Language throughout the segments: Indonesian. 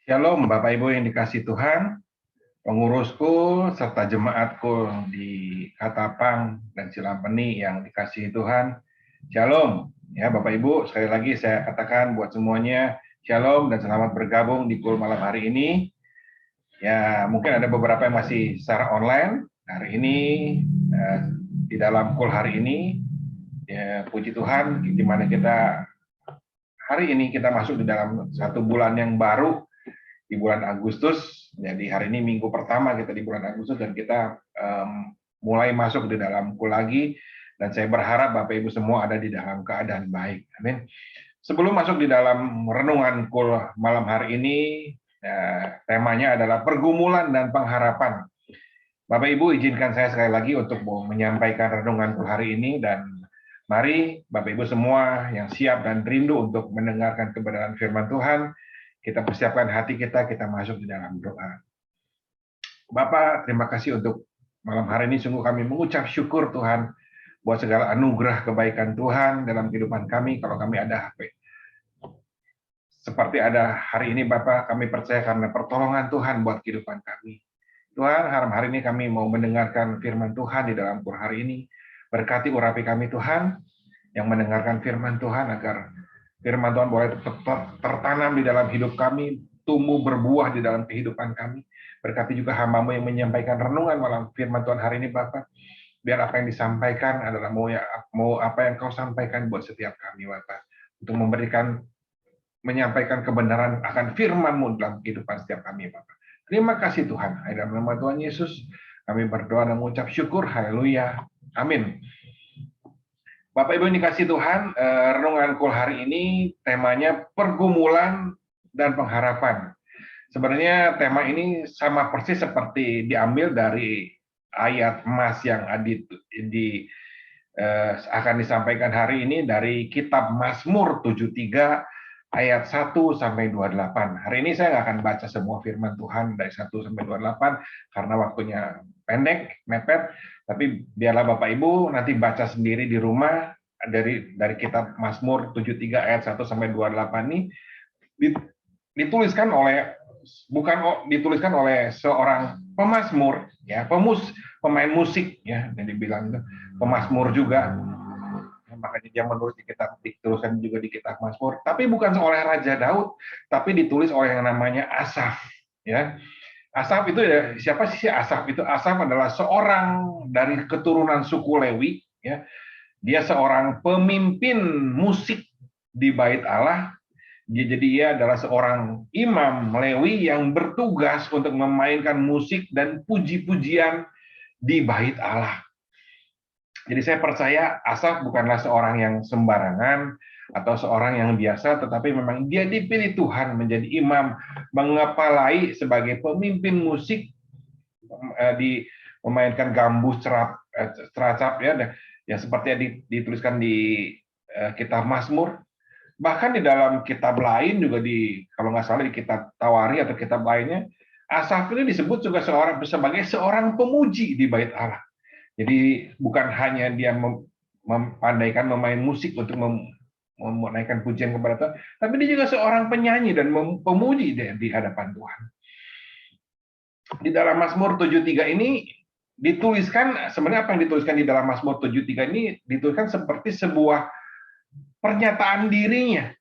Shalom Bapak Ibu yang dikasih Tuhan, pengurusku serta jemaatku di Katapang dan Cilampeni yang dikasihi Tuhan. Shalom ya Bapak Ibu, sekali lagi saya katakan buat semuanya Shalom dan selamat bergabung di Kul malam hari ini. Ya mungkin ada beberapa yang masih secara online hari ini di dalam Kul hari ini. Ya, puji Tuhan, di mana kita hari ini kita masuk di dalam satu bulan yang baru di bulan Agustus. Jadi hari ini minggu pertama kita di bulan Agustus dan kita mulai masuk di dalam Kul lagi. Dan saya berharap Bapak Ibu semua ada di dalam keadaan baik. Amin. Sebelum masuk di dalam renungan Kul malam hari ini, temanya adalah pergumulan dan pengharapan. Bapak Ibu izinkan saya sekali lagi untuk menyampaikan renungan Kul hari ini, dan mari Bapak Ibu semua yang siap dan rindu untuk mendengarkan kebenaran firman Tuhan, kita persiapkan hati kita masuk di dalam doa. Bapak, terima kasih untuk malam hari ini. Sungguh kami mengucap syukur Tuhan buat segala anugerah kebaikan Tuhan dalam kehidupan kami. Kalau kami ada seperti ada hari ini Bapak, kami percaya karena pertolongan Tuhan buat kehidupan kami. Tuhan, hari ini kami mau mendengarkan firman Tuhan di dalam Kul hari ini. Berkati urapi kami Tuhan, yang mendengarkan firman Tuhan, agar firman Tuhan boleh tertanam di dalam hidup kami, tumbuh berbuah di dalam kehidupan kami. Berkati juga hamba-Mu yang menyampaikan renungan malam firman Tuhan hari ini Bapak. Biar apa yang disampaikan adalah mau apa yang Kau sampaikan buat setiap kami Bapak. Untuk menyampaikan kebenaran akan firman-Mu dalam kehidupan setiap kami Bapak. Terima kasih Tuhan. Dalam nama Tuhan Yesus kami berdoa dan mengucap syukur. Haleluya. Amin. Bapak Ibu yang dikasih Tuhan, renungan Kul hari ini temanya pergumulan dan pengharapan. Sebenarnya tema ini sama persis seperti diambil dari ayat emas yang akan disampaikan hari ini dari kitab Mazmur 73 ayat 1 sampai 28. Hari ini saya nggak akan baca semua firman Tuhan dari 1 sampai 28 karena waktunya pendek, mepet. Tapi biarlah Bapak Ibu nanti baca sendiri di rumah dari kitab Mazmur 73 ayat 1 sampai 28 ini dituliskan oleh seorang pemazmur ya, pemain musik ya, yang dibilang itu pemazmur juga. Makanya dia menulis dituliskan juga di kitab Mazmur, tapi bukan oleh Raja Daud, tapi ditulis oleh yang namanya Asaf ya. Asaf itu ya, siapa sih Asaf itu? Asaf adalah seorang dari keturunan suku Lewi ya. Dia seorang pemimpin musik di Bait Allah. Jadi dia adalah seorang imam Lewi yang bertugas untuk memainkan musik dan puji-pujian di Bait Allah. Jadi saya percaya Asaf bukanlah seorang yang sembarangan atau seorang yang biasa, tetapi memang dia dipilih Tuhan menjadi imam, mengepalai sebagai pemimpin musik di memainkan gambus ceracap ya seperti yang dituliskan di kitab Mazmur. Bahkan di dalam kitab lain juga kalau nggak salah di kitab Tawari atau kitab lainnya, Asaf ini disebut juga sebagai seorang pemuji di Bait Allah. Jadi bukan hanya dia mempandaikan memain musik untuk menaikkan pujian kepada Tuhan, tapi dia juga seorang penyanyi dan pemuji di hadapan Tuhan. Di dalam Mazmur 73 ini dituliskan, sebenarnya apa yang dituliskan di dalam Mazmur 73 ini dituliskan seperti sebuah pernyataan dirinya,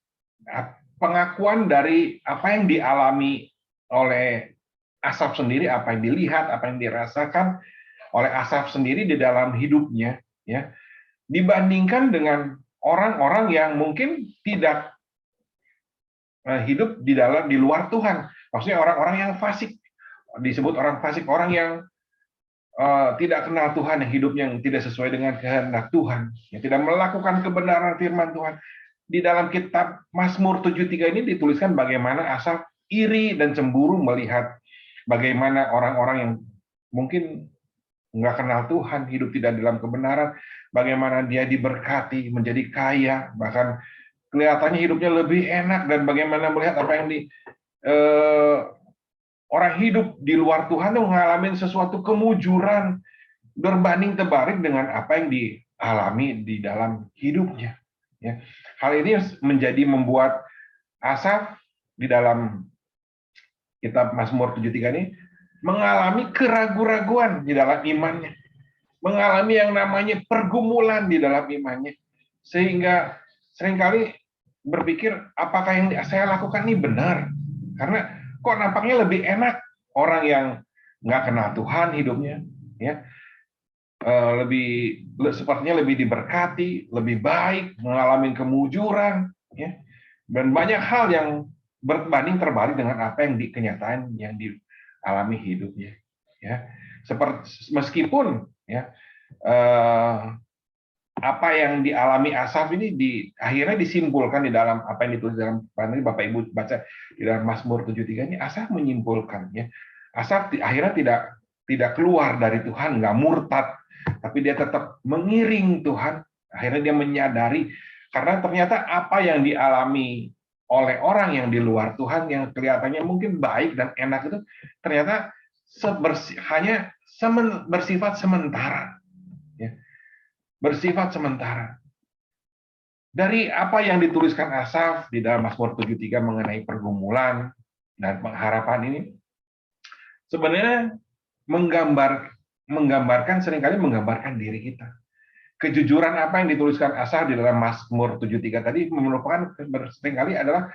pengakuan dari apa yang dialami oleh Asaf sendiri, apa yang dilihat, apa yang dirasakan oleh Asaf sendiri di dalam hidupnya, ya, dibandingkan dengan orang-orang yang mungkin tidak hidup di luar Tuhan. Maksudnya orang-orang yang fasik, disebut orang fasik, orang yang tidak kenal Tuhan, yang hidupnya yang tidak sesuai dengan kehendak Tuhan, yang tidak melakukan kebenaran firman Tuhan. Di dalam kitab Mazmur 73 ini dituliskan bagaimana Asaf iri dan cemburu melihat bagaimana orang-orang yang mungkin nggak kenal Tuhan, hidup tidak dalam kebenaran, bagaimana dia diberkati, menjadi kaya, bahkan kelihatannya hidupnya lebih enak, dan bagaimana melihat apa yang orang hidup di luar Tuhan tuh mengalami sesuatu kemujuran berbanding terbalik dengan apa yang dialami di dalam hidupnya. Ya. Hal ini membuat Asaf di dalam kitab Mazmur 73 ini mengalami keraguan-raguan di dalam imannya, mengalami yang namanya pergumulan di dalam imannya, sehingga seringkali berpikir apakah yang saya lakukan ini benar, karena kok nampaknya lebih enak orang yang nggak kenal Tuhan hidupnya, ya sepertinya lebih diberkati, lebih baik, mengalami kemujuran, ya, dan banyak hal yang berbanding terbalik dengan apa yang kenyataan yang dialami hidupnya, ya. Seperti meskipun ya apa yang dialami Asaf ini akhirnya disimpulkan di dalam apa yang ditulis dalam Bapak Ibu baca di dalam Mazmur 73 ini, Asaf menyimpulkan, ya, Asaf akhirnya tidak keluar dari Tuhan, nggak murtad, tapi dia tetap mengiring Tuhan. Akhirnya dia menyadari, karena ternyata apa yang dialami oleh orang yang di luar Tuhan, yang kelihatannya mungkin baik dan enak itu, ternyata hanya bersifat sementara. Ya. Bersifat sementara. Dari apa yang dituliskan Asaf di dalam Mazmur 73 mengenai pergumulan dan pengharapan ini, sebenarnya menggambarkan seringkali menggambarkan diri kita. Kejujuran apa yang dituliskan Asaf di dalam Mazmur 73 tadi merupakan seringkali adalah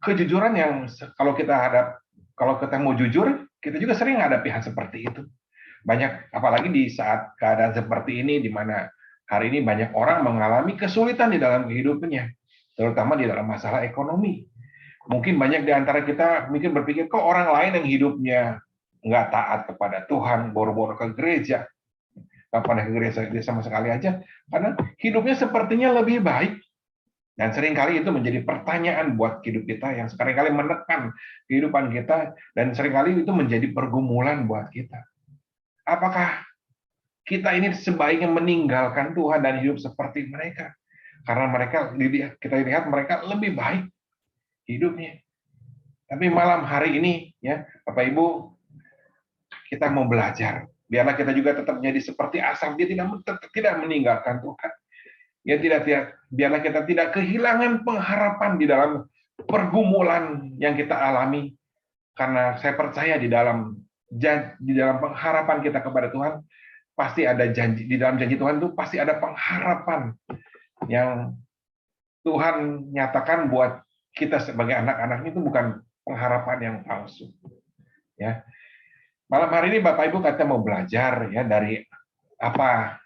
kejujuran yang kalau kita mau jujur, kita juga sering hadapi hal seperti itu. Banyak, apalagi di saat keadaan seperti ini, di mana hari ini banyak orang mengalami kesulitan di dalam kehidupannya, terutama di dalam masalah ekonomi. Mungkin banyak di antara kita mungkin berpikir, kok orang lain yang hidupnya nggak taat kepada Tuhan, boro-boro ke gereja, nggak pernah ke gereja sama sekali aja, karena hidupnya sepertinya lebih baik. Dan seringkali itu menjadi pertanyaan buat hidup kita yang seringkali menekan kehidupan kita, dan seringkali itu menjadi pergumulan buat kita. Apakah kita ini sebaiknya meninggalkan Tuhan dan hidup seperti mereka? Karena kita lihat mereka lebih baik hidupnya. Tapi malam hari ini, ya Bapak Ibu, kita mau belajar. Biarlah kita juga tetap menjadi seperti Asaf, dia tidak meninggalkan Tuhan. Biarlah kita tidak kehilangan pengharapan di dalam pergumulan yang kita alami. Karena saya percaya di dalam pengharapan kita kepada Tuhan, pasti ada janji, di dalam janji Tuhan itu pasti ada pengharapan yang Tuhan nyatakan buat kita sebagai anak-anaknya, itu bukan pengharapan yang palsu. Ya. Malam hari ini Bapak Ibu kata mau belajar, ya, dari apa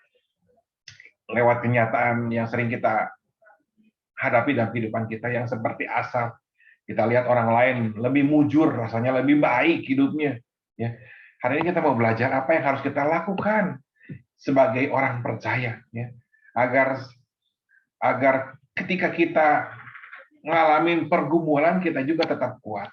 lewat kenyataan yang sering kita hadapi dalam kehidupan kita yang seperti Asaf. Kita lihat orang lain lebih mujur, rasanya lebih baik hidupnya. Ya. Hari ini kita mau belajar apa yang harus kita lakukan sebagai orang percaya, ya, agar ketika kita ngalamin pergumulan kita juga tetap kuat.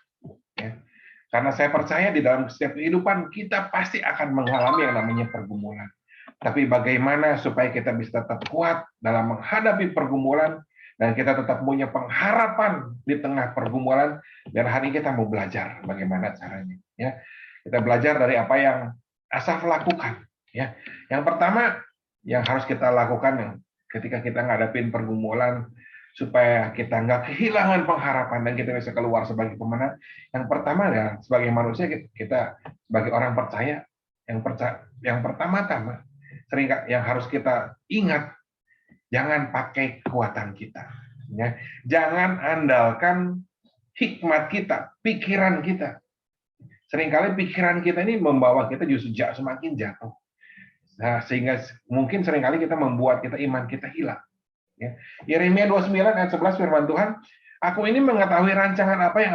Ya. Karena saya percaya di dalam setiap kehidupan kita pasti akan mengalami yang namanya pergumulan. Tapi bagaimana supaya kita bisa tetap kuat dalam menghadapi pergumulan dan kita tetap punya pengharapan di tengah pergumulan. Dan hari ini kita mau belajar bagaimana caranya. Ya, kita belajar dari apa yang Asaf lakukan. Ya, yang pertama yang harus kita lakukan ketika kita ngadapin pergumulan supaya kita nggak kehilangan pengharapan dan kita bisa keluar sebagai pemenang. Yang pertama ya, sebagai manusia kita sebagai orang percaya, yang pertama-tama yang harus kita ingat, jangan pakai kekuatan kita, ya. Jangan andalkan hikmat kita, pikiran kita. Seringkali pikiran kita ini membawa kita justru semakin jatuh. Nah, sehingga mungkin seringkali kita membuat iman kita hilang. Ya. Yeremia 29 ayat 11 firman Tuhan, aku ini mengetahui rancangan apa yang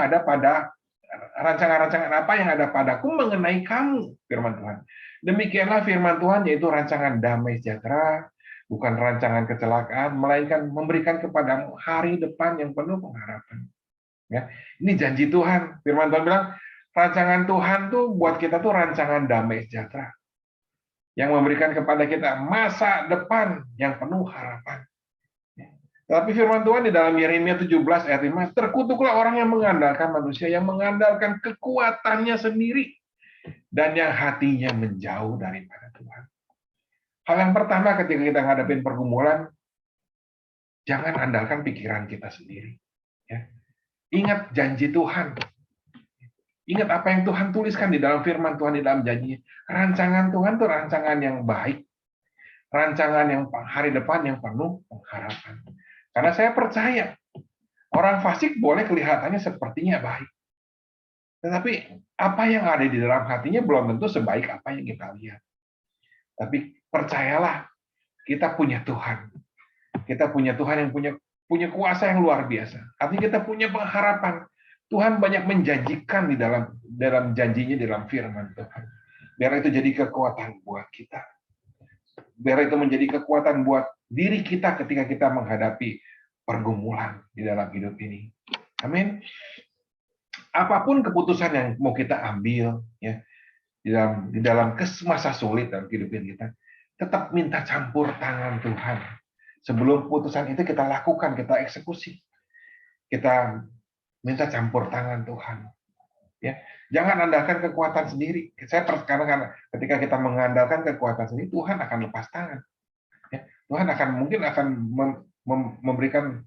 ada padaku mengenai kamu, firman Tuhan. Demikianlah firman Tuhan, yaitu rancangan damai sejahtera, bukan rancangan kecelakaan, melainkan memberikan kepadamu hari depan yang penuh pengharapan. Ya. Ini janji Tuhan. Firman Tuhan bilang, rancangan Tuhan tuh buat kita tuh rancangan damai sejahtera, yang memberikan kepada kita masa depan yang penuh harapan. Tapi firman Tuhan di dalam Yeremia 17 ayat 5, terkutuklah orang yang mengandalkan manusia, yang mengandalkan kekuatannya sendiri, dan yang hatinya menjauh daripada Tuhan. Hal yang pertama ketika kita ngadepin pergumulan, jangan andalkan pikiran kita sendiri. Ya. Ingat janji Tuhan. Ingat apa yang Tuhan tuliskan di dalam firman Tuhan, di dalam janjinya. Rancangan Tuhan itu rancangan yang baik. Rancangan yang hari depan yang penuh pengharapan. Karena saya percaya, orang fasik boleh kelihatannya sepertinya baik. Tetapi apa yang ada di dalam hatinya belum tentu sebaik apa yang kita lihat. Tapi percayalah, kita punya Tuhan. Kita punya Tuhan yang punya kuasa yang luar biasa. Artinya kita punya pengharapan. Tuhan banyak menjanjikan di dalam janjinya, dalam firman Tuhan. Biar itu jadi kekuatan buat kita. Biar itu menjadi kekuatan buat diri kita ketika kita menghadapi pergumulan di dalam hidup ini. Amin. Apapun keputusan yang mau kita ambil, ya, di dalam masa sulit dalam kehidupan kita, tetap minta campur tangan Tuhan. Sebelum keputusan itu kita lakukan, kita eksekusi, kita minta campur tangan Tuhan. Ya, jangan andalkan kekuatan sendiri. Karena ketika kita mengandalkan kekuatan sendiri, Tuhan akan lepas tangan. Ya, Tuhan mungkin akan memberikan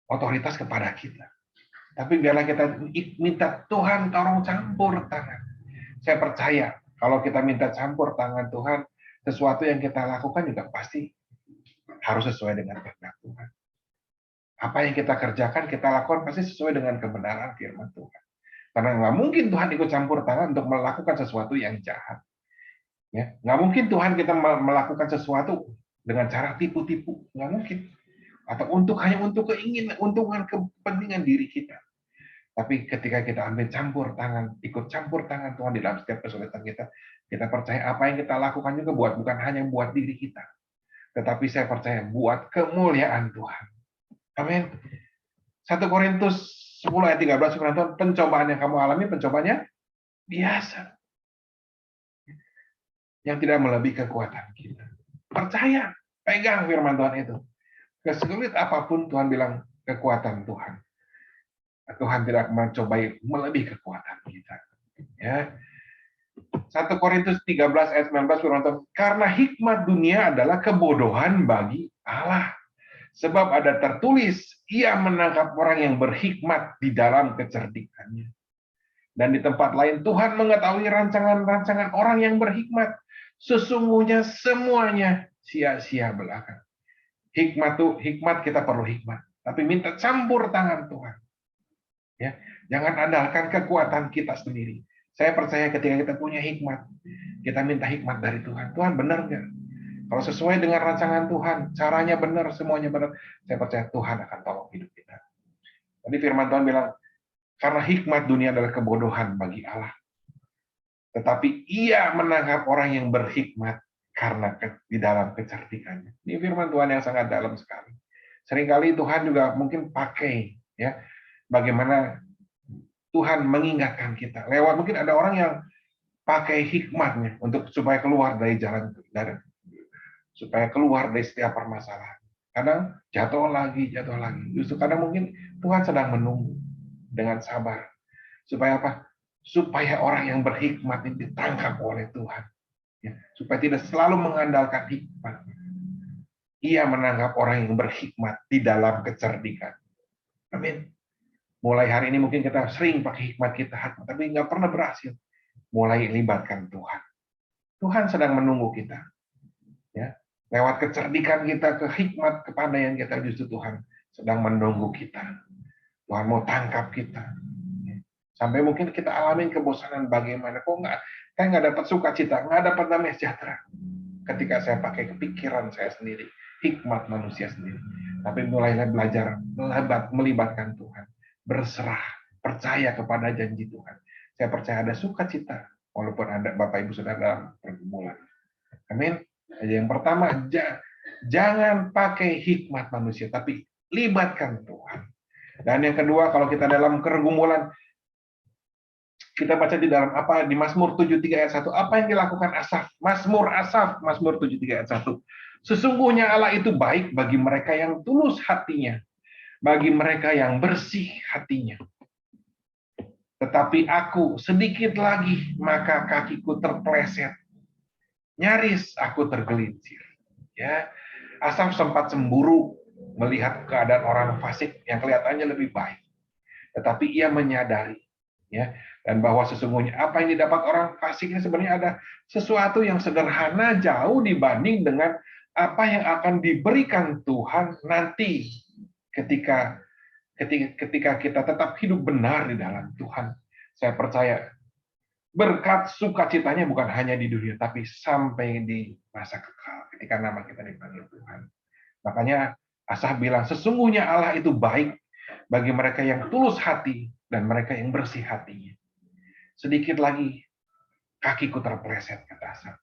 otoritas kepada kita. Tapi biarlah kita minta Tuhan tolong campur tangan. Saya percaya kalau kita minta campur tangan Tuhan, sesuatu yang kita lakukan juga pasti harus sesuai dengan kehendak Tuhan. Apa yang kita kerjakan, kita lakukan pasti sesuai dengan kebenaran firman Tuhan. Karena nggak mungkin Tuhan ikut campur tangan untuk melakukan sesuatu yang jahat. Ya, nggak mungkin Tuhan kita melakukan sesuatu dengan cara tipu-tipu, nggak mungkin. Atau hanya untuk keuntungan, kepentingan diri kita. Tapi ketika kita ambil campur tangan, ikut campur tangan Tuhan di dalam setiap kesulitan kita percaya apa yang kita lakukan juga bukan hanya buat diri kita, tetapi saya percaya buat kemuliaan Tuhan. Amin. 1 Korintus 10 ayat 13 firman Tuhan, pencobaan yang kamu alami, pencobaannya biasa. Yang tidak melebihi kekuatan kita. Percaya, pegang firman Tuhan itu. Kesulit apapun Tuhan bilang kekuatan Tuhan. Tuhan tidak mencobai melebihi kekuatan kita. Ya. 1 Korintus 13 ayat 19 firman Tuhan, karena hikmat dunia adalah kebodohan bagi Allah. Sebab ada tertulis, ia menangkap orang yang berhikmat di dalam kecerdikannya. Dan di tempat lain, Tuhan mengetahui rancangan-rancangan orang yang berhikmat. Sesungguhnya semuanya sia-sia belaka. Hikmat kita perlu hikmat. Tapi minta campur tangan Tuhan. Ya, jangan andalkan kekuatan kita sendiri. Saya percaya ketika kita punya hikmat, kita minta hikmat dari Tuhan. Tuhan benar nggak? Kalau sesuai dengan rancangan Tuhan, caranya benar, semuanya benar, saya percaya Tuhan akan tolong hidup kita. Tadi firman Tuhan bilang, karena hikmat dunia adalah kebodohan bagi Allah. Tetapi ia menangkap orang yang berhikmat karena di dalam kecerdikannya. Ini firman Tuhan yang sangat dalam sekali. Seringkali Tuhan juga mungkin pakai, ya, bagaimana Tuhan mengingatkan kita. Lewat mungkin ada orang yang pakai hikmatnya untuk supaya keluar dari jalan, supaya keluar dari setiap permasalahan. Kadang jatuh lagi. Justru kadang mungkin Tuhan sedang menunggu dengan sabar. Supaya apa? Supaya orang yang berhikmat ini ditangkap oleh Tuhan. Ya, supaya tidak selalu mengandalkan hikmat. Ia menangkap orang yang berhikmat di dalam kecerdikan. Amin. Mulai hari ini mungkin kita sering pakai hikmat kita, tapi nggak pernah berhasil. Mulai libatkan Tuhan. Tuhan sedang menunggu kita. Ya, lewat kecerdikan kita, ke hikmat, kepandaian kita, justru Tuhan sedang menunggu kita. Tuhan mau tangkap kita. Sampai mungkin kita alamin kebosanan bagaimana. Kok saya nggak dapat sukacita, nggak dapat damai sejahtera. Ketika saya pakai kepikiran saya sendiri, hikmat manusia sendiri. Tapi mulailah belajar melibatkan Tuhan. Berserah, percaya kepada janji Tuhan. Saya percaya ada sukacita, walaupun Anda, Bapak Ibu, sudah dalam pergumulan. Amin. Yang pertama, jangan pakai hikmat manusia, tapi libatkan Tuhan. Dan yang kedua, kalau kita dalam pergumulan, kita baca di dalam di Mazmur 73 ayat 1, apa yang dilakukan Asaf? Mazmur 73 ayat 1. Sesungguhnya Allah itu baik bagi mereka yang tulus hatinya, bagi mereka yang bersih hatinya. Tetapi aku sedikit lagi, maka kakiku terpeleset. Nyaris aku tergelincir. Ya, Asaf sempat cemburu melihat keadaan orang fasik yang kelihatannya lebih baik. Tetapi ia menyadari ya, dan bahwa sesungguhnya apa yang didapat orang fasik ini sebenarnya ada sesuatu yang sederhana jauh dibanding dengan apa yang akan diberikan Tuhan nanti ketika ketika kita tetap hidup benar di dalam Tuhan. Saya percaya berkat sukacitanya bukan hanya di dunia, tapi sampai di masa kekal ketika nama kita dipanggil Tuhan. Makanya Asaf bilang, sesungguhnya Allah itu baik bagi mereka yang tulus hati dan mereka yang bersih hatinya. Sedikit lagi kakiku terpleset, kata Asaf.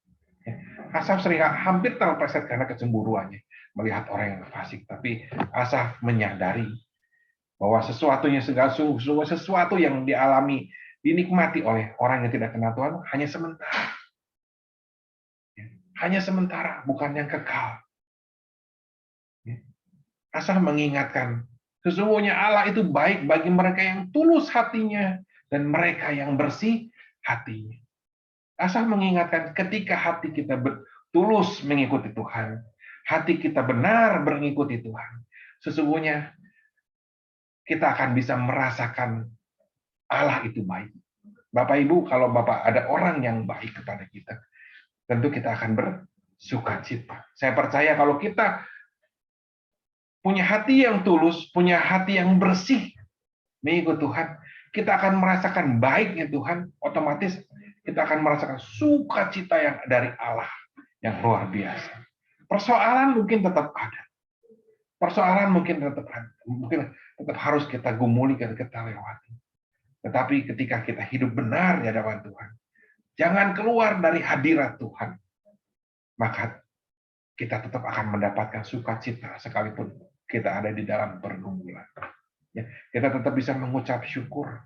Asaf sering hampir terpleset karena kecemburuannya melihat orang yang fasik. Tapi Asaf menyadari bahwa sesuatunya segala sungguh sesuatu yang dialami, dinikmati oleh orang yang tidak kenal Tuhan hanya sementara. Hanya sementara, bukan yang kekal. Asaf mengingatkan, sesungguhnya Allah itu baik bagi mereka yang tulus hatinya dan mereka yang bersih hatinya. Asaf mengingatkan ketika hati kita tulus mengikuti Tuhan, hati kita benar mengikuti Tuhan, sesungguhnya kita akan bisa merasakan Allah itu baik. Bapak Ibu, kalau Bapak ada orang yang baik kepada kita, tentu kita akan bersukacita. Saya percaya kalau kita punya hati yang tulus, punya hati yang bersih mengikut Tuhan, kita akan merasakan baiknya Tuhan, otomatis kita akan merasakan sukacita yang dari Allah yang luar biasa. Persoalan mungkin tetap ada. Persoalan mungkin tetap ada. Mungkin tetap harus kita gumuli dan kita lewati. Tetapi ketika kita hidup benar di hadapan Tuhan, jangan keluar dari hadirat Tuhan, maka kita tetap akan mendapatkan sukacita sekalipun kita ada di dalam pergumulan. Ya, kita tetap bisa mengucap syukur.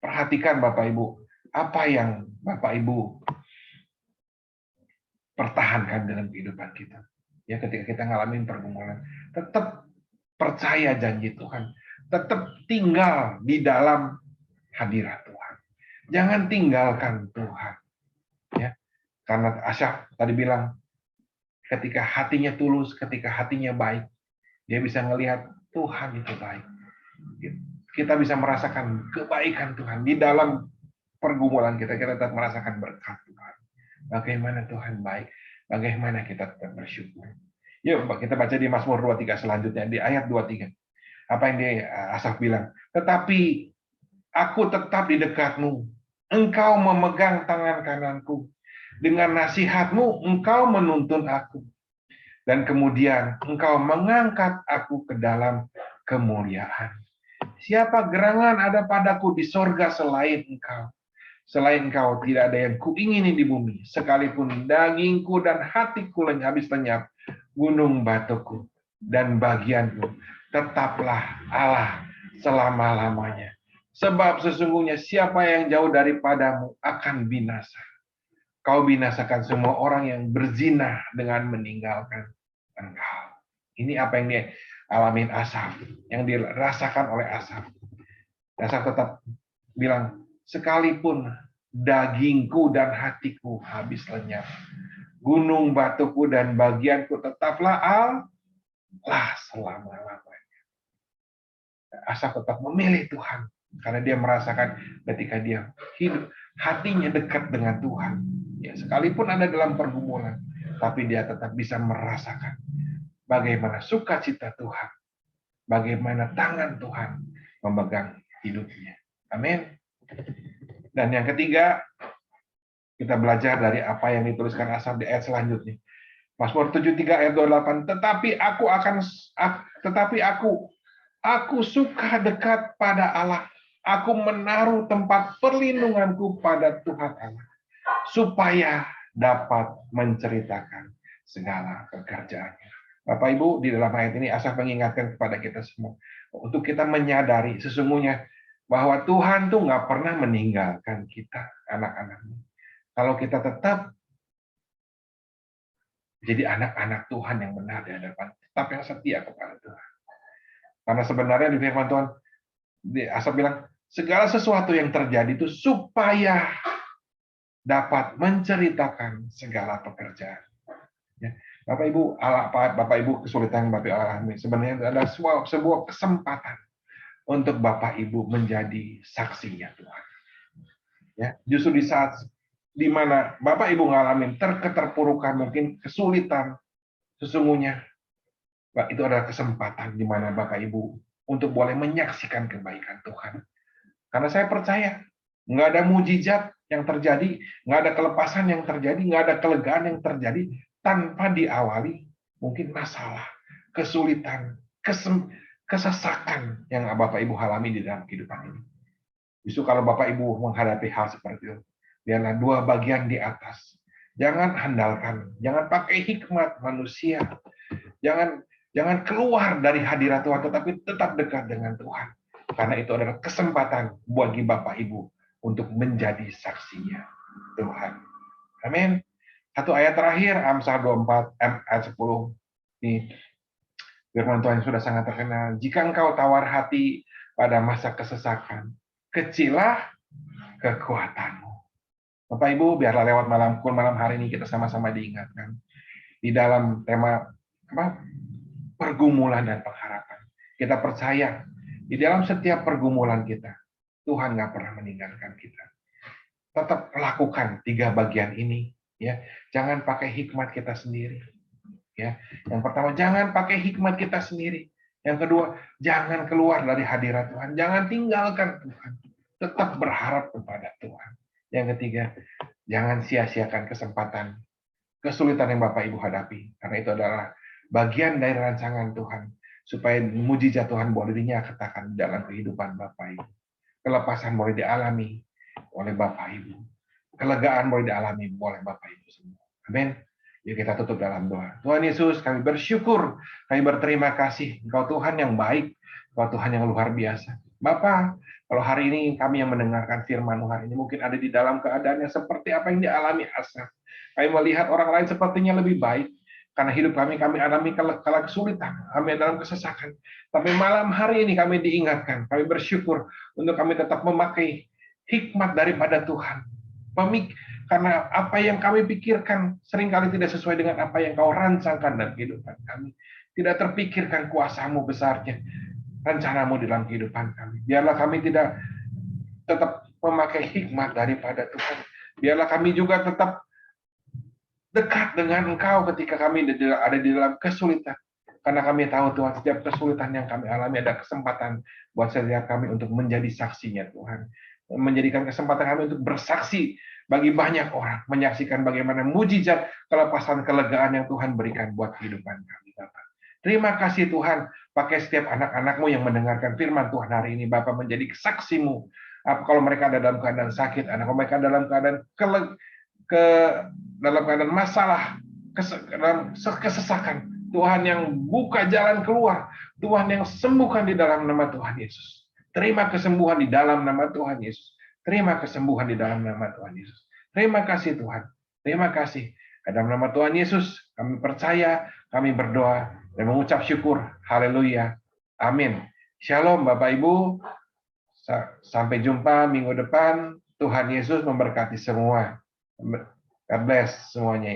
Perhatikan Bapak Ibu, apa yang Bapak Ibu pertahankan dalam kehidupan kita. Ya, ketika kita ngalamin pergumulan, tetap percaya janji Tuhan, tetap tinggal di dalam hadirat Tuhan. Jangan tinggalkan Tuhan. Ya, karena Asaf tadi bilang, ketika hatinya tulus, ketika hatinya baik, dia bisa melihat Tuhan itu baik. Kita bisa merasakan kebaikan Tuhan di dalam pergumulan kita tetap merasakan berkat Tuhan. Bagaimana Tuhan baik, bagaimana kita tetap bersyukur. Yuk kita baca di Mazmur 23 selanjutnya, di ayat 23. Apa yang Asaf bilang? Tetapi aku tetap di dekatmu, engkau memegang tangan kananku, dengan nasihatmu engkau menuntun aku, dan kemudian engkau mengangkat aku ke dalam kemuliaan. Siapa gerangan ada padaku di sorga selain engkau? Selain engkau tidak ada yang kuingini di bumi, sekalipun dagingku dan hatiku habis lenyap, gunung batuku dan bagianku tetaplah Allah selama-lamanya. Sebab sesungguhnya siapa yang jauh daripadamu akan binasa. Kau binasakan semua orang yang berzina dengan meninggalkan engkau. Ini apa yang dialami Asaf, yang dirasakan oleh Asaf. Asaf tetap bilang, sekalipun dagingku dan hatiku habis lenyap, gunung batuku dan bagianku tetaplah Allah selama-lamanya. Asaf tetap memilih Tuhan, karena dia merasakan ketika dia hidup, hatinya dekat dengan Tuhan. Ya, sekalipun ada dalam pergumulan, tapi dia tetap bisa merasakan bagaimana sukacita Tuhan, bagaimana tangan Tuhan memegang hidupnya. Amin. Dan yang ketiga, kita belajar dari apa yang dituliskan Asaf di ayat selanjutnya. Mazmur 73 ayat 28. Tetapi aku suka dekat pada Allah. Aku menaruh tempat perlindunganku pada Tuhan Allah, supaya dapat menceritakan segala pekerjaannya. Bapak Ibu, di dalam ayat ini Asaf mengingatkan kepada kita semua untuk kita menyadari sesungguhnya bahwa Tuhan tuh nggak pernah meninggalkan kita, anak-anaknya. Kalau kita tetap jadi anak-anak Tuhan yang benar di hadapan, tetap yang setia kepada Tuhan. Karena sebenarnya di firman Tuhan, Asaf bilang, segala sesuatu yang terjadi itu supaya dapat menceritakan segala pekerjaan. Ya. Bapak Ibu kesulitan Bapak alami, sebenarnya ada sebuah kesempatan untuk Bapak Ibu menjadi saksinya Tuhan. Ya, justru di saat di mana Bapak Ibu ngalamin keterpurukan, mungkin kesulitan, sesungguhnya itu adalah kesempatan di mana Bapak Ibu untuk boleh menyaksikan kebaikan Tuhan. Karena saya percaya, nggak ada mujizat yang terjadi, nggak ada kelepasan yang terjadi, nggak ada kelegaan yang terjadi tanpa diawali mungkin masalah, kesulitan, kesesakan yang Bapak Ibu alami di dalam kehidupan ini. Justru kalau Bapak Ibu menghadapi hal seperti itu, biarlah dua bagian di atas. Jangan handalkan, jangan pakai hikmat manusia, jangan keluar dari hadirat Tuhan, tetapi tetap dekat dengan Tuhan. Karena itu adalah kesempatan bagi Bapak Ibu untuk menjadi saksinya Tuhan. Amin. Satu ayat terakhir, Amsal 24 ayat 10. Ini firman Tuhan yang sudah sangat terkenal. Jika engkau tawar hati pada masa kesesakan, kecilah kekuatanmu. Bapak Ibu, biarlah lewat malam hari ini kita sama-sama diingatkan di dalam tema pergumulan dan pengharapan. Kita percaya di dalam setiap pergumulan kita, Tuhan nggak pernah meninggalkan kita. Tetap lakukan 3 bagian ini, ya. Jangan pakai hikmat kita sendiri, ya. Yang pertama, jangan pakai hikmat kita sendiri. Yang kedua, jangan keluar dari hadirat Tuhan, jangan tinggalkan Tuhan. Tetap berharap kepada Tuhan. Yang ketiga, jangan sia-siakan kesempatan, kesulitan yang Bapak Ibu hadapi, karena itu adalah bagian dari rancangan Tuhan, supaya mujizat Tuhan boleh dinyatakan dalam kehidupan Bapak Ibu. Kelepasan boleh dialami oleh Bapak Ibu. Kelegaan boleh dialami oleh Bapak Ibu semua. Amin. Yuk kita tutup dalam doa. Tuhan Yesus, kami bersyukur, kami berterima kasih. Engkau Tuhan yang baik, Engkau Tuhan yang luar biasa. Bapak, kalau hari ini kami yang mendengarkan firman hari ini mungkin ada di dalam keadaan yang seperti apa yang dialami Asaf. Kami melihat orang lain sepertinya lebih baik, karena hidup kami alami kala kesulitan, kami dalam kesesakan. Tapi malam hari ini kami diingatkan, kami bersyukur untuk kami tetap memakai hikmat daripada Tuhan. Karena apa yang kami pikirkan seringkali tidak sesuai dengan apa yang kau rancangkan dalam kehidupan kami. Tidak terpikirkan kuasamu besarnya, rencanamu dalam kehidupan kami. Biarlah kami tidak tetap memakai hikmat daripada Tuhan. Biarlah kami juga tetap dekat dengan Engkau ketika kami ada di dalam kesulitan. Karena kami tahu Tuhan, setiap kesulitan yang kami alami ada kesempatan buat setiap kami untuk menjadi saksinya Tuhan. Menjadikan kesempatan kami untuk bersaksi bagi banyak orang, menyaksikan bagaimana mujizat, kelepasan, kelegaan yang Tuhan berikan buat kehidupan kami, Bapak. Terima kasih Tuhan, pakai setiap anak-anak-Mu yang mendengarkan firman Tuhan hari ini, Bapak, menjadi saksi-Mu. Kalau mereka ada dalam keadaan sakit, kalau mereka dalam keadaan dalam keadaan masalah, dalam kesesakan, Tuhan yang buka jalan keluar, Tuhan yang sembuhkan di dalam nama Tuhan Yesus. Terima kesembuhan di dalam nama Tuhan Yesus. Terima kesembuhan di dalam nama Tuhan Yesus. Terima kasih Tuhan. Terima kasih. Dalam nama Tuhan Yesus, kami percaya, kami berdoa, dan mengucap syukur. Haleluya. Amin. Shalom Bapak Ibu. Sampai jumpa minggu depan. Tuhan Yesus memberkati semua. God bless semuanya.